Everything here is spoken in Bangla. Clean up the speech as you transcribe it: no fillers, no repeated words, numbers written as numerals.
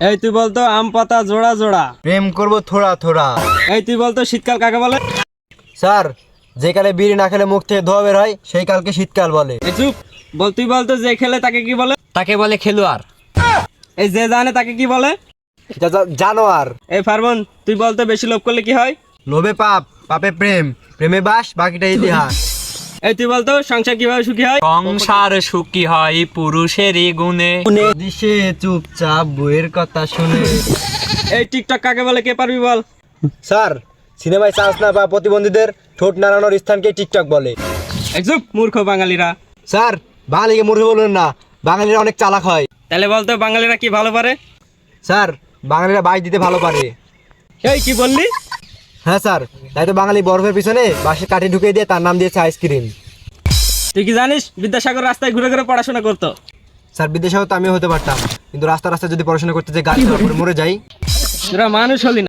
এই তুই বলতো আম পাতা জোড়া জোড়া। প্রেম করব থোড়া থোড়া। এই তুই বলতো শীতকাল কাকে বলে? স্যার, যে কালে বিড়ি না খেলে মুখ থেকে ধোয়া বের হয় সেই কালকে শীতকাল বলে। এই চুপ। তুই বলতো যে খেলে তাকে কি বলে? তাকে বলে খেলোয়াড়। এই যে জানে তাকে কি বলে? জানোয়ার। এই ফারমান, তুই বলতো বেশি লোভ করলে কি হয়? লোভে পাপ, পাপে প্রেম, প্রেমে বাস, বাকিটা ইতিহাস। এই তুই বলতো সংসার কিভাবে সুখী হয়? সংসার সুখী হয় পুরুষেরই গুণে। দিশে চুপচাপ বইয়ের কথা শুনে। এই টিকটক কাকে বলে, কে পারবি বল? স্যার, সিনেমায় চান্স না পাওয়া প্রতিবন্ধীদের ঠোঁট নাড়ানোর স্থানকে টিকটক বলে। এই চুপ মূর্খ বাঙালিরা। স্যার, বাঙালিকে মূর্খ বলবেন না, বাঙালিরা অনেক চালাক হয়। তাহলে বলতো বাঙালিরা কি ভালো পারে? স্যার, বাঙালিরা বাঁশ দিতে ভালো পারে। এই কি বললি? হ্যাঁ স্যার, তাই তো বাঙালি বরফের পিছনে বাঁশের কাঠি ঢুকিয়ে দিয়ে তার নাম দিয়েছে আইসক্রিম। তুই কি জানিস বিদ্যাসাগর রাস্তায় ঘুরে ঘুরে পড়াশোনা করতো? স্যার, বিদেশেও তো আমিও হতে পারতাম, কিন্তু রাস্তা রাস্তায় যদি পড়াশোনা করতে যে গাড়ি মরে যাই। তোরা মানুষ হলি না।